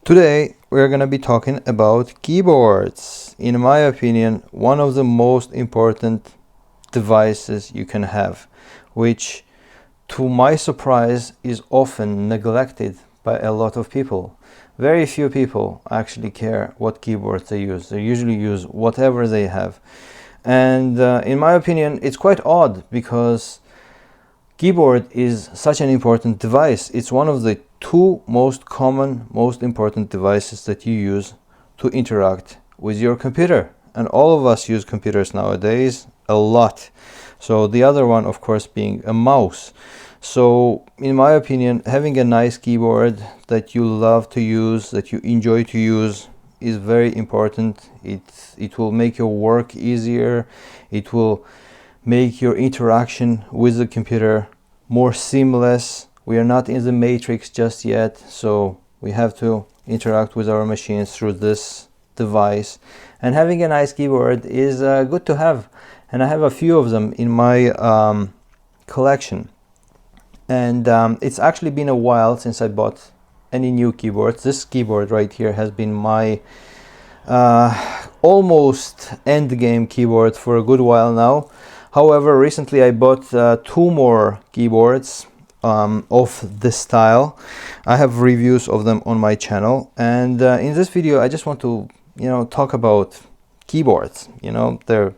Today we're going to be talking about keyboards. In my opinion, one of the most important devices you can have, which to my surprise is often neglected by a lot of people. Very few people actually care what keyboards they use. They usually use whatever they have. And in my opinion, it's quite odd because keyboard is such an important device. It's one of the two most common, most important devices that you use to interact with your computer. And all of us use computers nowadays a lot. So the other one, of course, being a mouse. So in my opinion, having a nice keyboard that you love to use, that you enjoy to use, is very important. It will make your work easier. It will make your interaction with the computer more seamless. We are not in the matrix just yet, so we have to interact with our machines through this device. And having a nice keyboard is good to have. And I have a few of them in my collection. And it's actually been a while since I bought any new keyboards. This keyboard right here has been my almost end game keyboard for a good while now. However, recently I bought two more keyboards of this style. I have reviews of them on my channel, and in this video I just want to talk about keyboards, their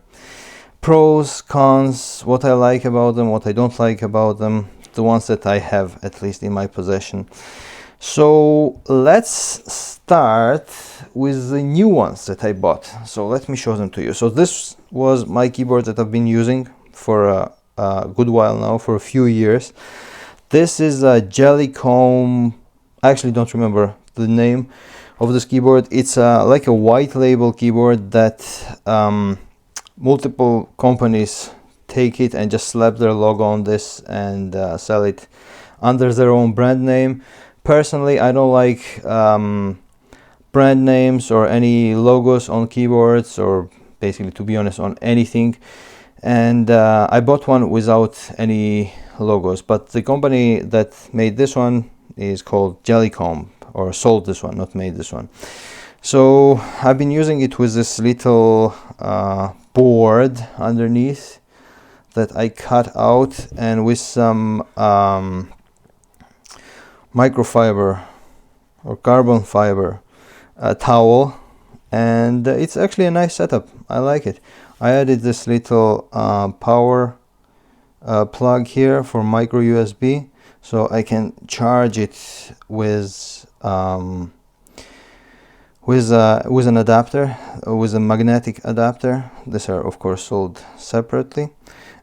pros, cons, what I like about them, what I don't like about them, the ones that I have at least in my possession. So let's start with the new ones that I bought. So let me show them to you. So this was my keyboard that I've been using for a good while now, for a few years. This is a Jellycomb. I actually don't remember the name of this keyboard. It's like a white label keyboard that multiple companies take it and just slap their logo on this and sell it under their own brand name. Personally, I don't like brand names or any logos on keyboards, or basically, to be honest, on anything. And I bought one without any logos, but the company that made this one is called Jellycomb, or sold this one, not made this one. So I've been using it with this little board underneath that I cut out, and with some microfiber or carbon fiber towel, and it's actually a nice setup. I like it. I added this little power plug here for micro USB, so I can charge it with an adapter, with a magnetic adapter. These are of course sold separately,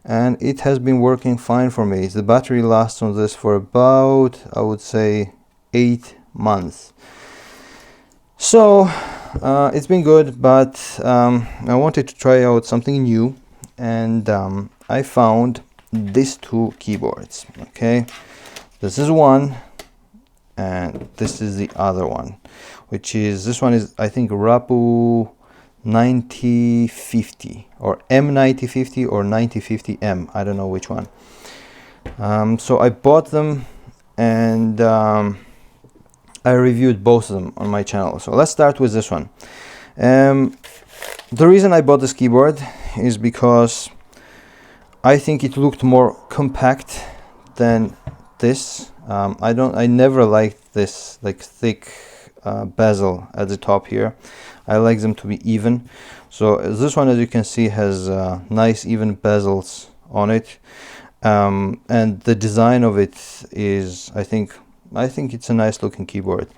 and it has been working fine for me. The battery lasts on this for about, I would say, 8 months. So it's been good, but I wanted to try out something new, and I found these two keyboards. Okay, this is one and this is the other one, which is, this one is I think Rapoo 9050 or M9050 or 9050M, I don't know which one. So I bought them, and I reviewed both of them on my channel. So let's start with this one. The reason I bought this keyboard is because I think it looked more compact than this. I never liked this like thick bezel at the top here. I like them to be even. So this one, as you can see, has nice even bezels on it, and the design of it is, I think it's a nice looking keyboard.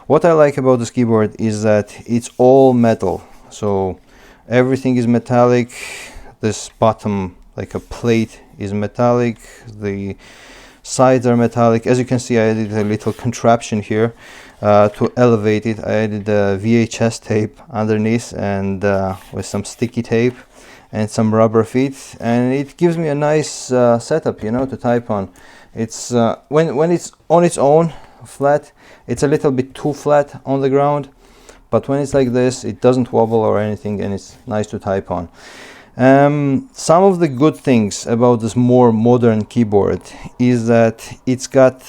What I like about this keyboard is that it's all metal, so everything is metallic. This bottom, like a plate, is metallic. The sides are metallic. As you can see, I added a little contraption here to elevate it. I added a VHS tape underneath, and with some sticky tape and some rubber feet, and it gives me a nice setup, to type on. It's when it's on its own flat, it's a little bit too flat on the ground, but when it's like this, it doesn't wobble or anything, and it's nice to type on. Some of the good things about this more modern keyboard is that it's got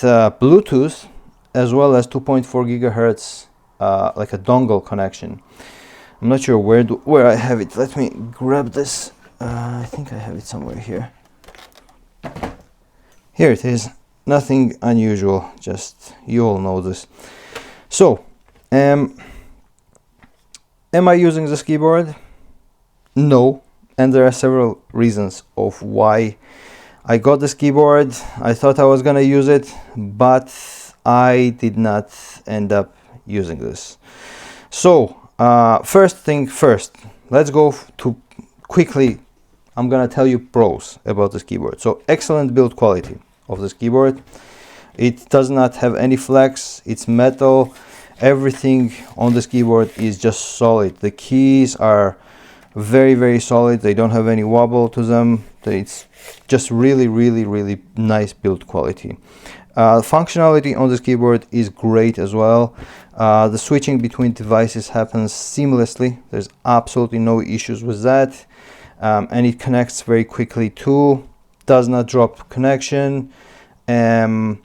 Bluetooth as well as 2.4 gigahertz like a dongle connection. I'm not sure where I have it. Let me grab this. I think I have it somewhere here. Here it is. Nothing unusual, just you all know this. So, am I using this keyboard? No, and there are several reasons of why I got this keyboard. I thought I was gonna use it, but I did not end up using this. So, first thing first, let's go to quickly. I'm gonna tell you pros about this keyboard. So, excellent build quality of this keyboard. It does not have any flex. It's metal. Everything on this keyboard is just solid. The keys are very, very solid. They don't have any wobble to them. It's just really, really, really nice build quality. Functionality on this keyboard is great as well. The switching between devices happens seamlessly. There's absolutely no issues with that. And it connects very quickly too. Does not drop connection. The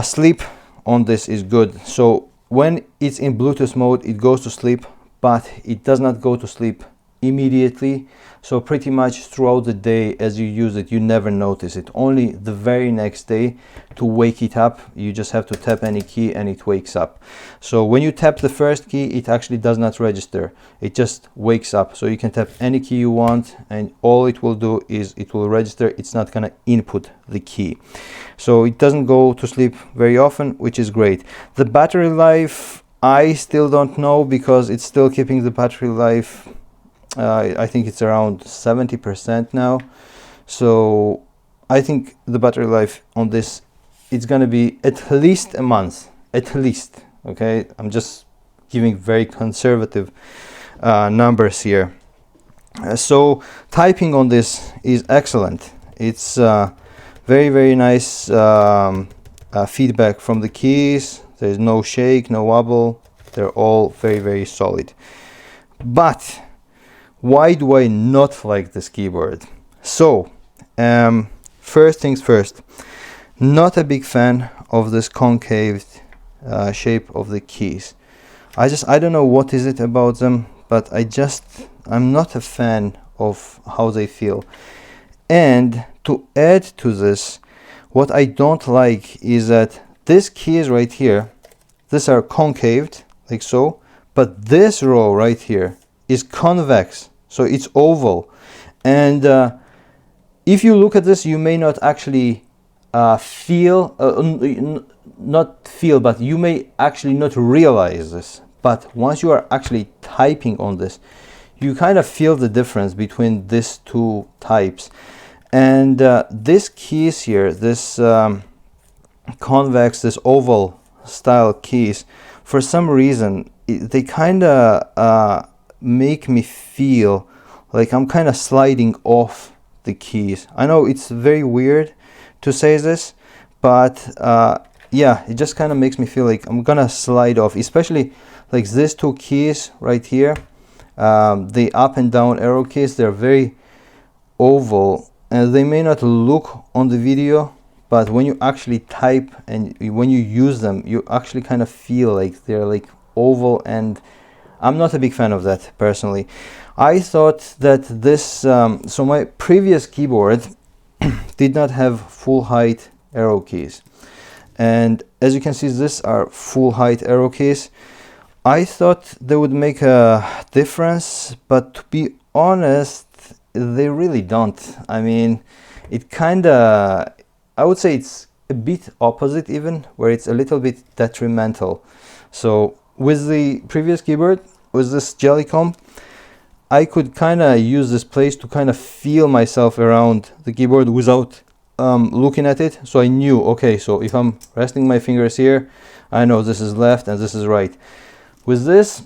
sleep on this is good. So when it's in Bluetooth mode, it goes to sleep, but it does not go to sleep immediately. So pretty much throughout the day as you use it, you never notice it. Only the very next day to wake it up, you just have to tap any key and it wakes up. So when you tap the first key, it actually does not register. It just wakes up. So you can tap any key you want and all it will do is it will register. It's not gonna input the key. So it doesn't go to sleep very often, which is great. The battery life, I still don't know because it's still keeping the battery life. I think it's around 70% now. So I think the battery life on this, it's gonna be at least a month, at least, okay? I'm just giving very conservative numbers here. So typing on this is excellent. It's very, very nice feedback from the keys. There's no shake, no wobble. They're all very, very solid. But why do I not like this keyboard? So, first things first, not a big fan of this concave shape of the keys. I don't know what is it about them, but I'm not a fan of how they feel. And to add to this, what I don't like is that these keys right here, these are concaved like so, but this row right here is convex, so it's oval. And if you look at this, you may not actually but you may actually not realize this. But once you are actually typing on this, you kind of feel the difference between these two types. And these keys here, this convex, this oval style keys, for some reason, they kind of make me feel like I'm kind of sliding off the keys. I know it's very weird to say this, but yeah, it just kind of makes me feel like I'm gonna slide off, especially like these two keys right here. The up and down arrow keys, they're very oval and they may not look on the video, but when you actually type and when you use them, you actually kind of feel like they're like oval, and I'm not a big fan of that personally. I thought that this, so my previous keyboard did not have full height arrow keys. And as you can see, these are full height arrow keys. I thought they would make a difference, but to be honest, they really don't. I mean, it kind of, I would say it's a bit opposite even, where it's a little bit detrimental. So with the previous keyboard, with this jelly comb, I could kind of use this place to kind of feel myself around the keyboard without looking at it. So I knew, okay, so if I'm resting my fingers here, I know this is left and this is right. With this,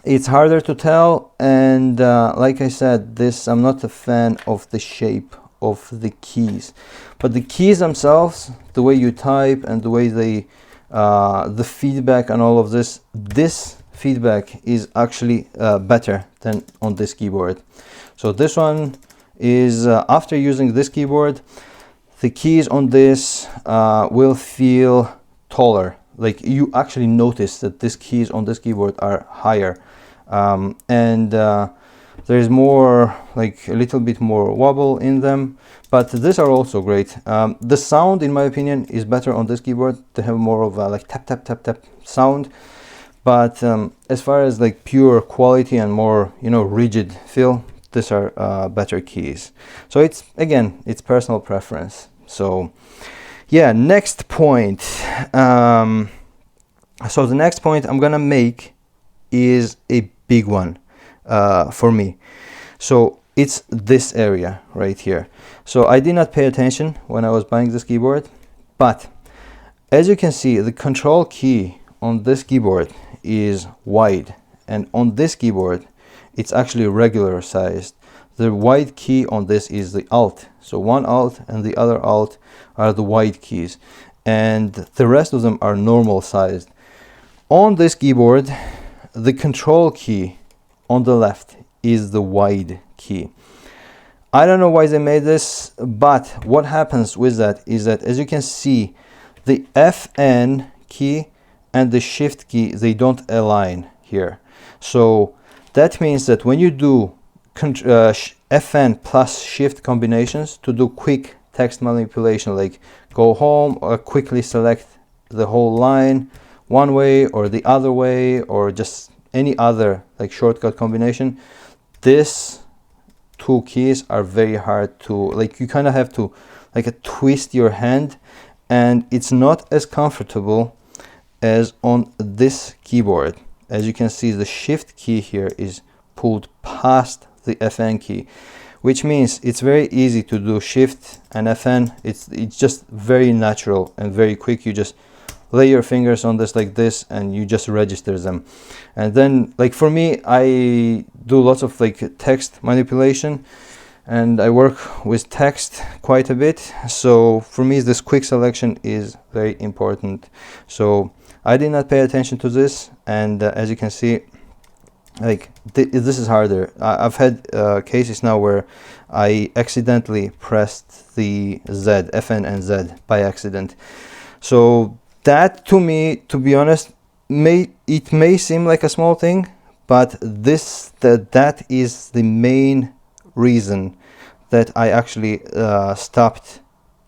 it's harder to tell, and like I said, I'm not a fan of the shape of the keys. But the keys themselves, the way you type and the way they, the feedback and all of this feedback is actually better than on this keyboard. So this one is, after using this keyboard, the keys on this will feel taller like you actually notice that these keys on this keyboard are higher, and there's more, like a little bit more wobble in them, but these are also great. The sound, in my opinion, is better on this keyboard. They have more of a like tap tap tap tap sound, but as far as like pure quality and more, you know, rigid feel, these are better keys. So it's, again, it's personal preference. So yeah, next point. So the next point I'm gonna make is a big one for me. So it's this area right here. So I did not pay attention when I was buying this keyboard, but as you can see, the control key on this keyboard is wide, and on this keyboard it's actually regular sized. The wide key on this is the Alt. So one Alt and the other Alt are the wide keys, and the rest of them are normal sized. On this keyboard, the control key on the left is the wide key. I don't know why they made this, but what happens with that is that, as you can see, the FN key and the Shift key, they don't align here. So that means that when you do FN plus Shift combinations to do quick text manipulation, like go home or quickly select the whole line one way or the other way, or just any other like shortcut combination, these two keys are very hard to, like, you kind of have to like twist your hand, and it's not as comfortable as on this keyboard. As you can see, the Shift key here is pulled past the FN key, which means it's very easy to do Shift and FN. It's just very natural and very quick. You just lay your fingers on this like this, and you just register them. And then, like for me, I do lots of like text manipulation, and I work with text quite a bit. So for me, this quick selection is very important. So I did not pay attention to this, and as you can see, like this is harder. I've had cases now where I accidentally pressed the Z, FN and Z by accident. So that, to me, to be honest, it may seem like a small thing, but that is the main reason that I actually stopped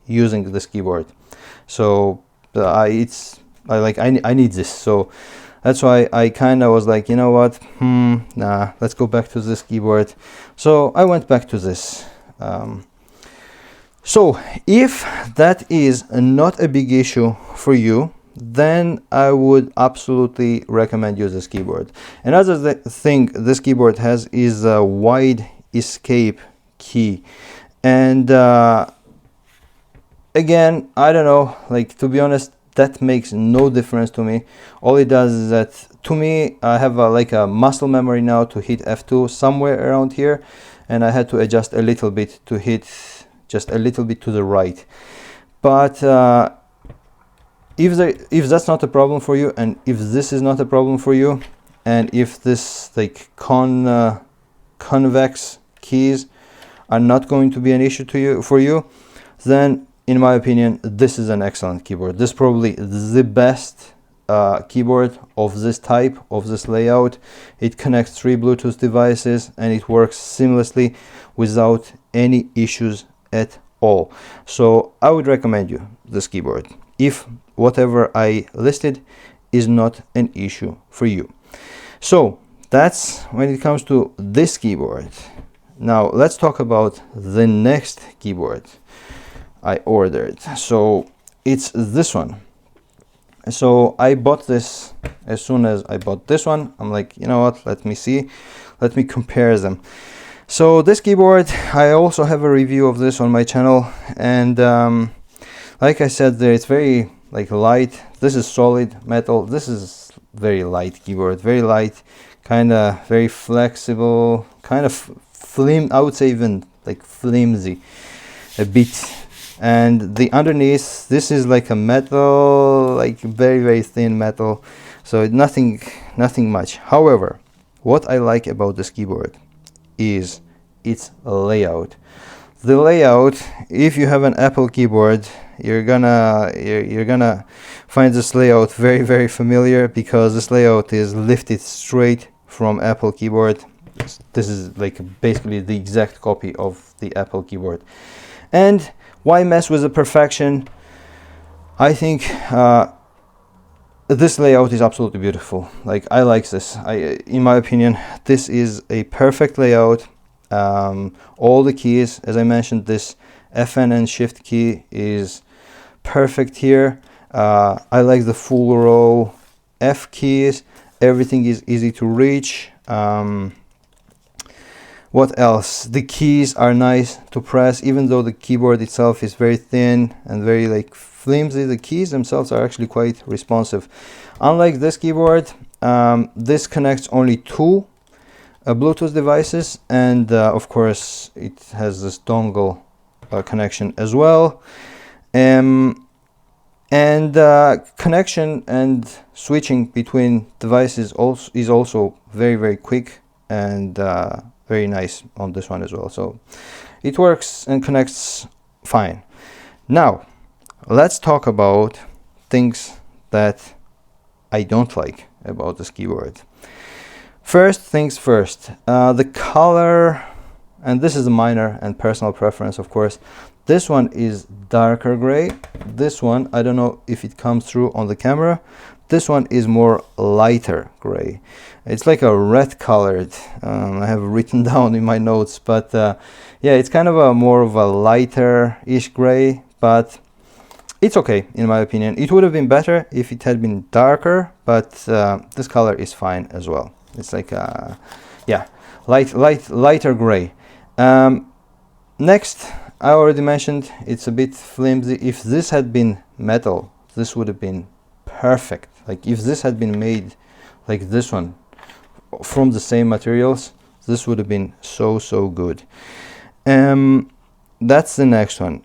using this keyboard. So I need this. So that's why I kind of was like, you know what, nah, let's go back to this keyboard. So I went back to this. So if that is not a big issue for you, then I would absolutely recommend you this keyboard. Another thing this keyboard has is a wide escape key, and again, I don't know, like, to be honest, that makes no difference to me. All it does is that, to me, I have like a muscle memory now to hit F2 somewhere around here, and I had to adjust a little bit to hit just a little bit to the right. But if that's not a problem for you, and if this is not a problem for you, and if this like convex keys are not going to be an issue for you, then in my opinion, this is an excellent keyboard. This is probably the best keyboard of this type, of this layout. It connects 3 Bluetooth devices, and it works seamlessly without any issues at all. So I would recommend you this keyboard if whatever I listed is not an issue for you. So that's when it comes to this keyboard. Now let's talk about the next keyboard I ordered. So it's this one. So I bought this as soon as I bought this one. I'm like, you know what, let me see, let me compare them. So this keyboard, I also have a review of this on my channel, and like I said there, it's very like light. This is solid metal. This is very light keyboard, very light, kind of very flexible, kind of I would say even like flimsy a bit. And the underneath, this is like a metal, like very thin metal, so nothing much. However, what I like about this keyboard is its layout. The layout, if you have an Apple keyboard, you're gonna find this layout very, very familiar, because this layout is lifted straight from Apple keyboard. This is like basically the exact copy of the Apple keyboard. And why mess with the perfection? I think this layout is absolutely beautiful. Like, I like this. In my opinion, this is a perfect layout. All the keys, as I mentioned, this FN and Shift key is perfect here. I like the full row F keys. Everything is easy to reach. What else? The keys are nice to press, even though the keyboard itself is very thin and very like flimsy. The keys themselves are actually quite responsive. Unlike this keyboard, this connects only two Bluetooth devices, and of course it has this dongle connection as well. Connection and switching between devices is also very, very quick and very nice on this one as well. So it works and connects fine. Now let's talk about things that I don't like about this keyboard. First things first, the color, and this is a minor and personal preference, of course. This one is darker gray. This one, I don't know if it comes through on the camera. This one is more lighter gray. It's like a red colored. I have written down in my notes, but yeah, it's kind of a more of a lighter-ish gray, but it's okay in my opinion. It would have been better if it had been darker, but this color is fine as well. It's like yeah, lighter gray. Next, I already mentioned it's a bit flimsy. If this had been metal, this would have been perfect. Like, if this had been made like this one from the same materials, this would have been so good. That's the next one.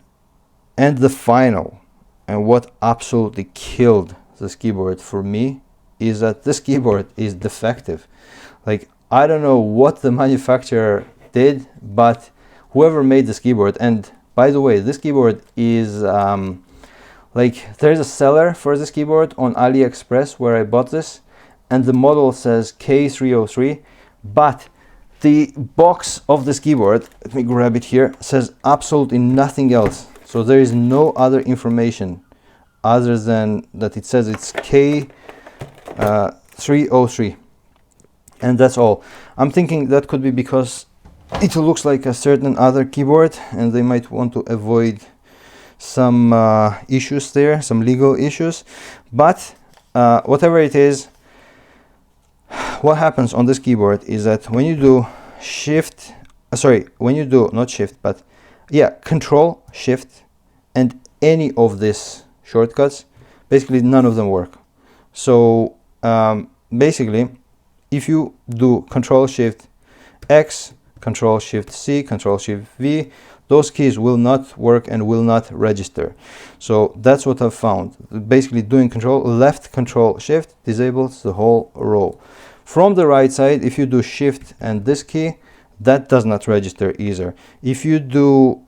And the final, and what absolutely killed this keyboard for me, is that this keyboard is defective. Like, I don't know what the manufacturer did, but whoever made this keyboard, and by the way, this keyboard is like, there's a seller for this keyboard on AliExpress where I bought this, and the model says K303, but the box of this keyboard, let me grab it here, says absolutely nothing else. So there is no other information other than that it says it's K303, and that's all. I'm thinking that could be because it looks like a certain other keyboard, and they might want to avoid some issues there, some legal issues. But whatever it is, what happens on this keyboard is that when you do shift, when you do not shift, but yeah, control, shift, and any of these shortcuts, basically none of them work. So basically, if you do control shift X, control shift C, control shift V, those keys will not work and will not register. So that's what I've found. Basically, doing left control shift disables the whole row. From the right side, if you do shift and this key, that does not register either. If you do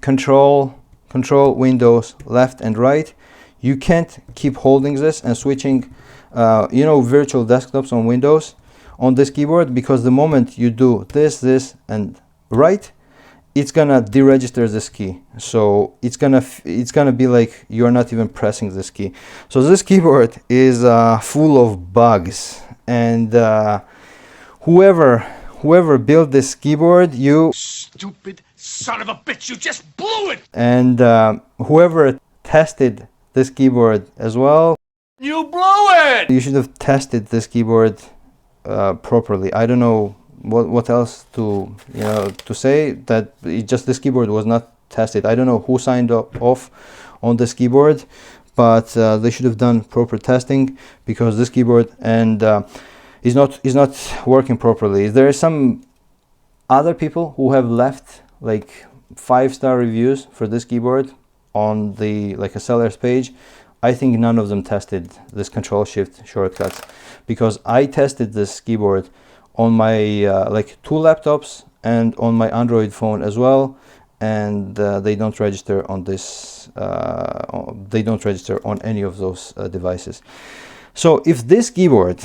control Windows left and right, you can't keep holding this and switching virtual desktops on Windows on this keyboard, because the moment you do this and right, it's gonna deregister this key. So it's gonna be like you're not even pressing this key. So this keyboard is full of bugs, and whoever built this keyboard, you stupid son of a bitch, you just blew it. And whoever tested this keyboard as well, you blew it. You should have tested this keyboard properly. I don't know what else to say, that this keyboard was not tested. I don't know who signed off on this keyboard, but they should have done proper testing, because this keyboard is not working properly. There are some other people who have left like 5-star reviews for this keyboard on the a seller's page. I think none of them tested this control shift shortcuts, because I tested this keyboard on my 2 laptops and on my Android phone as well, and they don't register on this. They don't register on any of those devices. So if this keyboard,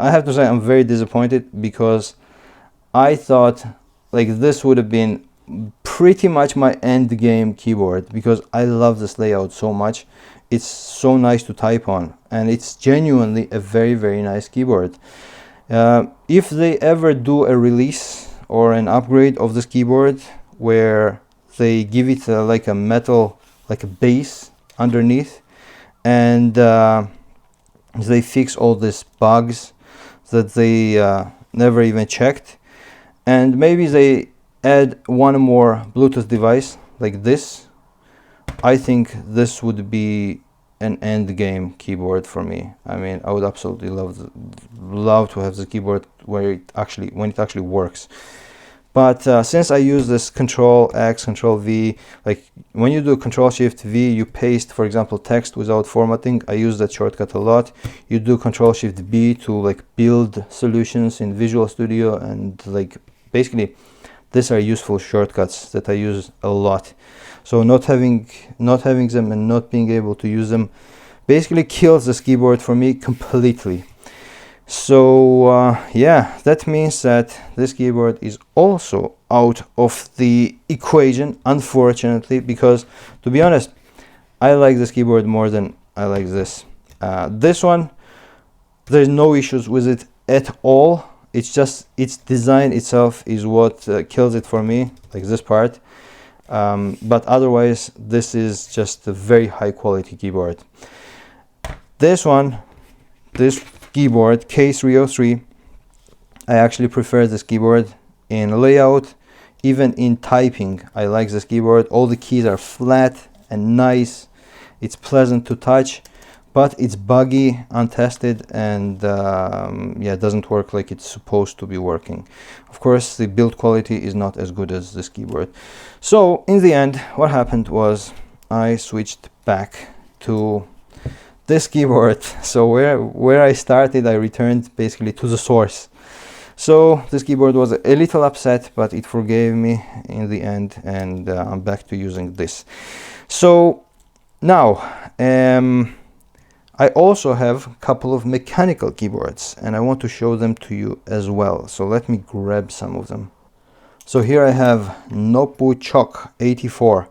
I have to say I'm very disappointed, because I thought like this would have been pretty much my end game keyboard, because I love this layout so much. It's so nice to type on, and it's genuinely a very nice keyboard. If they ever do a release or an upgrade of this keyboard where they give it like a metal, like a base underneath, and they fix all these bugs that they never even checked, and maybe they add one more Bluetooth device like this, I think this would be an end game keyboard for me. I mean, I would absolutely love to have the keyboard where it actually, when it actually works. But since I use this Control X, Control V, like when you do Control Shift V, you paste, for example, text without formatting. I use that shortcut a lot. You do Control Shift B to like build solutions in Visual Studio, and like basically these are useful shortcuts that I use a lot. So not having them and not being able to use them basically kills this keyboard for me completely. So yeah, that means that this keyboard is also out of the equation, unfortunately, because to be honest, I like this keyboard more than I like this. This one, there's no issues with it at all. It's just its design itself is what kills it for me, like this part. But otherwise, this is just a very high quality keyboard. This one, this keyboard K303, I actually prefer this keyboard in layout, even in typing. I like this keyboard. All the keys are flat and nice. It's pleasant to touch, but it's buggy, untested, and yeah, it doesn't work like it's supposed to be working. Of course, the build quality is not as good as this keyboard. So in the end, what happened was I switched back to this keyboard. So where I started, I returned basically to the source. So this keyboard was a little upset, but it forgave me in the end, and I'm back to using this. So now I also have a couple of mechanical keyboards, and I want to show them to you as well. So let me grab some of them. So here I have Noppoo Choc 84.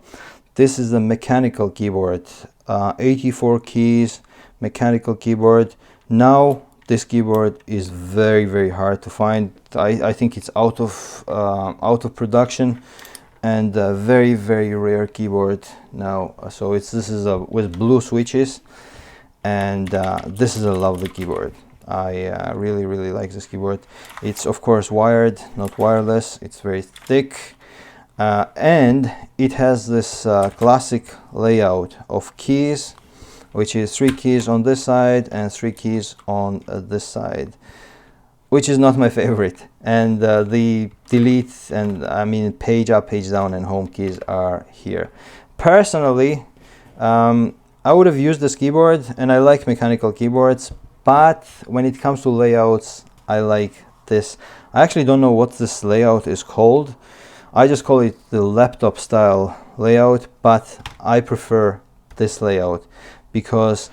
This is a mechanical keyboard, 84 keys, mechanical keyboard. Now this keyboard is very hard to find. I think it's out of production, and a very rare keyboard now. So this is with blue switches, and this is a lovely keyboard. I really like this keyboard. It's of course wired, not wireless. It's very thick, and it has this classic layout of keys, which is 3 keys on this side and 3 keys on this side, which is not my favorite. And the delete and page up, page down, and home keys are here. Personally, I would have used this keyboard, and I like mechanical keyboards, but when it comes to layouts, I like this. I actually don't know what this layout is called. I just call it the laptop style layout, but I prefer this layout because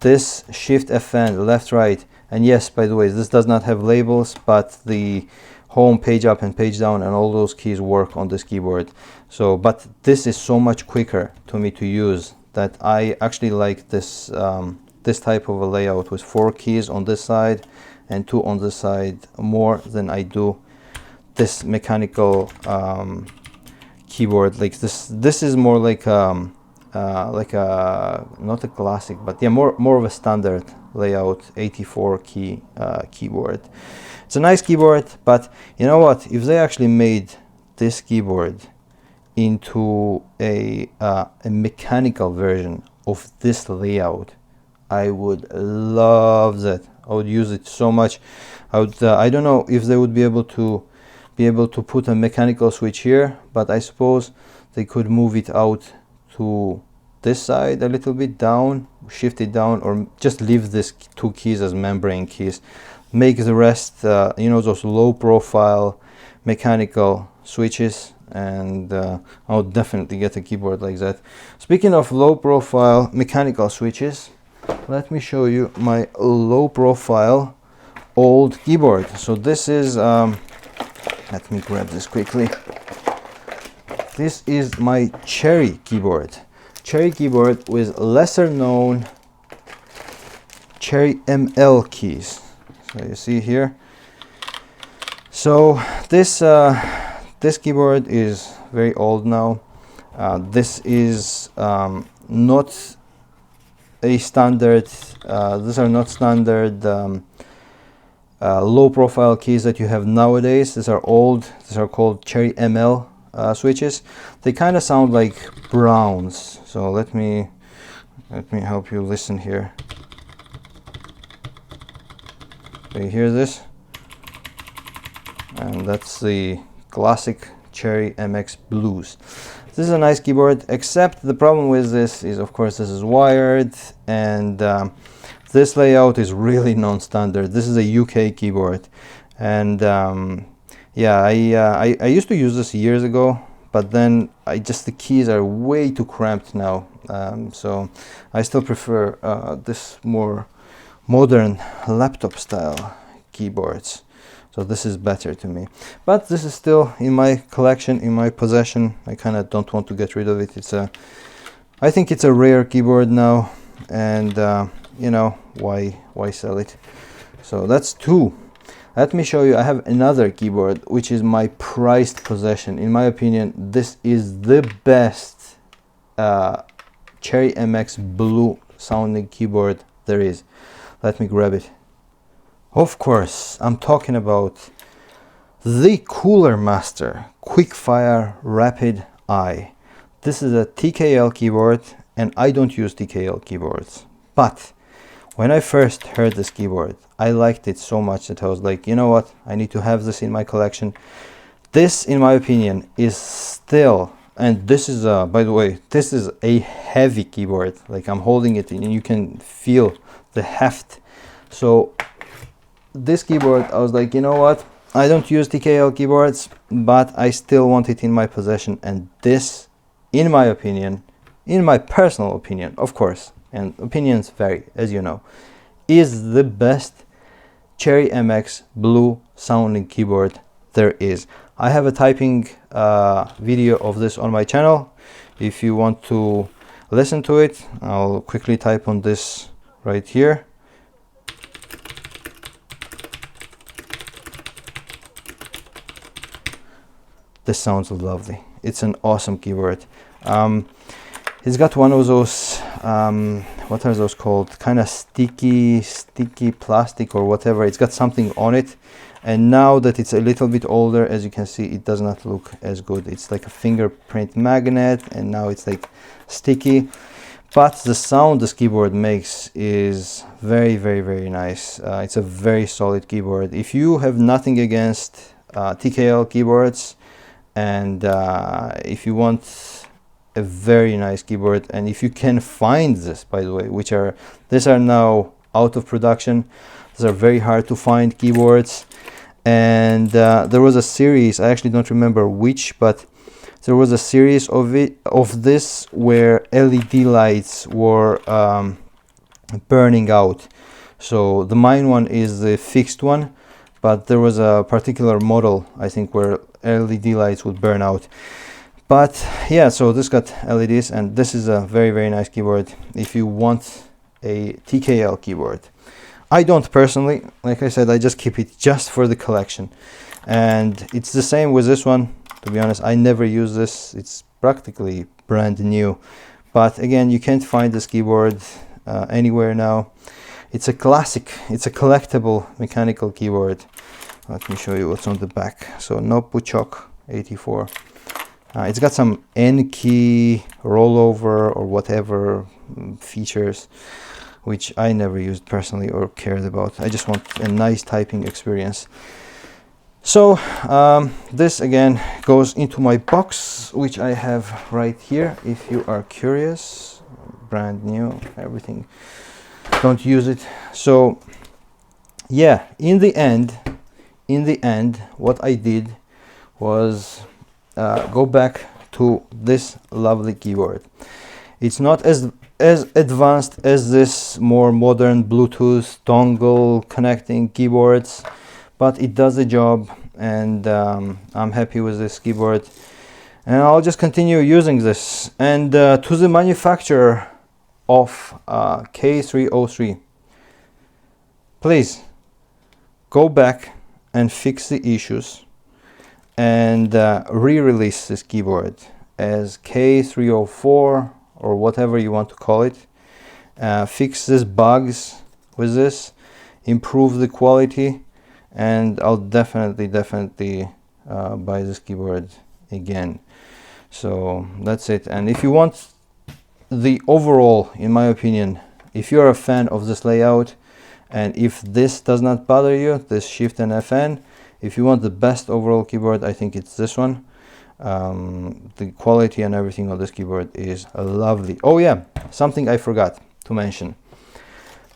this Shift FN, left, right, and yes, by the way, this does not have labels, but the home, page up, and page down, and all those keys work on this keyboard. So, but this is so much quicker to me to use that I actually like this this type of a layout with 4 keys on this side and 2 on this side more than I do this mechanical keyboard. Like this is more like a not a classic, but yeah, more of a standard layout 84 key keyboard. It's a nice keyboard, but you know what, if they actually made this keyboard into a mechanical version of this layout, I would love that. I would use it so much. I would I don't know if they would be able to put a mechanical switch here, but I suppose they could move it out to this side a little bit down, shift it down, or just leave these 2 keys as membrane keys, make the rest you know, those low profile mechanical switches, and I'll definitely get a keyboard like that. Speaking of low profile mechanical switches, let me show you my low profile old keyboard. So this is let me grab this quickly. This is my Cherry keyboard. Cherry keyboard with lesser known Cherry ML keys. So you see here. So this this keyboard is very old now. This is not a standard. These are not standard low profile keys that you have nowadays. These are old. These are called Cherry ML switches. They kind of sound like browns. So let me help you listen here. So you hear this? And that's the classic Cherry MX Blues. This is a nice keyboard, except the problem with this is, of course, this is wired, and this layout is really non-standard. This is a UK keyboard, and yeah, I used to use this years ago, but then the keys are way too cramped now, so I still prefer this more modern laptop style keyboards. So this is better to me, but this is still in my collection, in my possession. I kind of don't want to get rid of it. I think it's a rare keyboard now, and you know, why sell it? So that's two. Let me show you. I have another keyboard which is my prized possession. In my opinion, this is the best Cherry MX Blue sounding keyboard there is. Let me grab it. Of course, I'm talking about the CoolerMaster QuickFire Rapid Eye. This is a TKL keyboard, and I don't use TKL keyboards. But when I first heard this keyboard, I liked it so much that I was like, you know what? I need to have this in my collection. This, in my opinion, is still, and this is, by the way, this is a heavy keyboard. Like, I'm holding it and you can feel the heft. So this keyboard, I was like, you know what, I don't use TKL keyboards, but I still want it in my possession, and this, in my opinion, in my personal opinion, of course, and opinions vary, as you know, is the best Cherry MX Blue sounding keyboard there is. I have a typing video of this on my channel. If you want to listen to it, I'll quickly type on this right here. This sounds lovely. It's an awesome keyboard. It's got one of those, what are those called? Kind of sticky plastic or whatever. It's got something on it. And now that it's a little bit older, as you can see, it does not look as good. It's like a fingerprint magnet, and now it's like sticky. But the sound this keyboard makes is very, very, very nice. It's a very solid keyboard. If you have nothing against TKL keyboards, and if you want a very nice keyboard, and if you can find this, by the way, these are now out of production. These are very hard to find keyboards, and there was a series, I actually don't remember which, but there was a series of this where LED lights were burning out. So the mine one is the fixed one, but there was a particular model, I think, where LED lights would burn out. But yeah, so this got LEDs, and this is a very, very nice keyboard if you want a TKL keyboard. I don't personally, like I said, I just keep it just for the collection. And it's the same with this one. To be honest, I never use this. It's practically brand new. But again, you can't find this keyboard anywhere now. It's a classic, it's a collectible mechanical keyboard. Let me show you what's on the back. So Noppoo Choc 84. It's got some N key rollover or whatever features, which I never used personally or cared about. I just want a nice typing experience. So this again goes into my box, which I have right here. If you are curious, brand new, everything. Don't use it. So yeah, in the end, what I did was go back to this lovely keyboard. It's not as advanced as this more modern Bluetooth dongle connecting keyboards, but it does the job, and I'm happy with this keyboard, and I'll just continue using this. And to the manufacturer of K303, please go back and fix the issues and re-release this keyboard as K304 or whatever you want to call it. Fix these bugs with this, improve the quality, and I'll definitely buy this keyboard again. So that's it. And if you want the overall, in my opinion, if you're a fan of this layout, and if this does not bother you, this Shift and FN, if you want the best overall keyboard, I think it's this one. The quality and everything on this keyboard is lovely. Oh yeah, something I forgot to mention.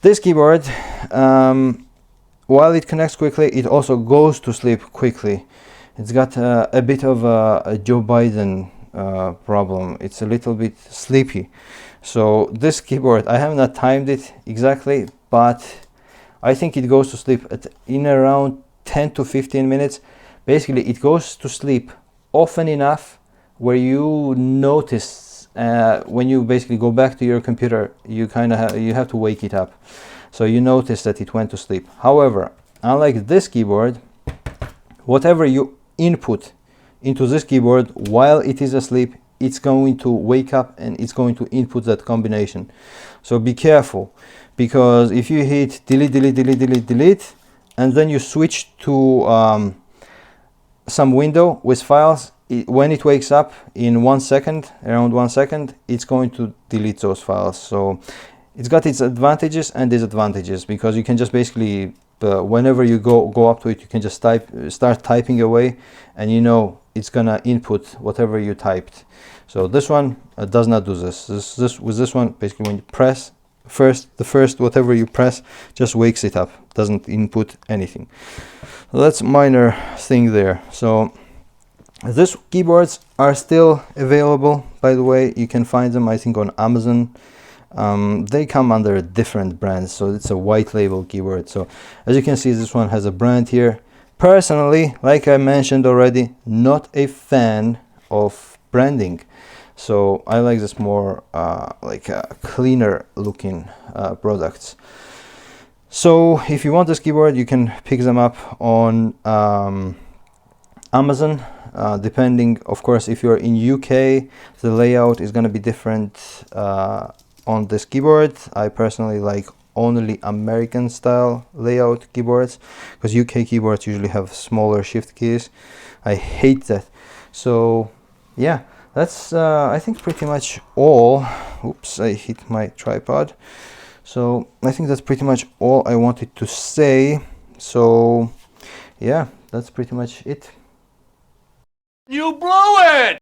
This keyboard, while it connects quickly, it also goes to sleep quickly. It's got a bit of a Joe Biden problem. It's a little bit sleepy. So this keyboard, I have not timed it exactly, but I think it goes to sleep in around 10 to 15 minutes. Basically, it goes to sleep often enough where you notice when you basically go back to your computer, you kind of you have to wake it up, so you notice that it went to sleep. However, unlike this keyboard, whatever you input into this keyboard while it is asleep, it's going to wake up and it's going to input that combination. So be careful, because if you hit delete and then you switch to some window with files, when it wakes up in 1 second, around 1 second, it's going to delete those files. So it's got its advantages and disadvantages, because you can just basically whenever you go up to it, you can just start typing away, and you know it's gonna input whatever you typed. So this one does not do this. With this one, basically when you press the first whatever you press just wakes it up, doesn't input anything. So that's a minor thing there. So these keyboards are still available, by the way. You can find them, I think, on Amazon. They come under different brands, so it's a white label keyboard. So as you can see, this one has a brand here. Personally, like I mentioned already, not a fan of branding, so I like this more like cleaner looking products. So if you want this keyboard, you can pick them up on Amazon. Depending, of course, if you're in UK, the layout is going to be different on this keyboard. I personally like only American style layout keyboards, because UK keyboards usually have smaller shift keys. I hate that. So yeah, that's I think pretty much all. Oops, I hit my tripod. So I think that's pretty much all I wanted to say. So yeah, that's pretty much it. You blew it!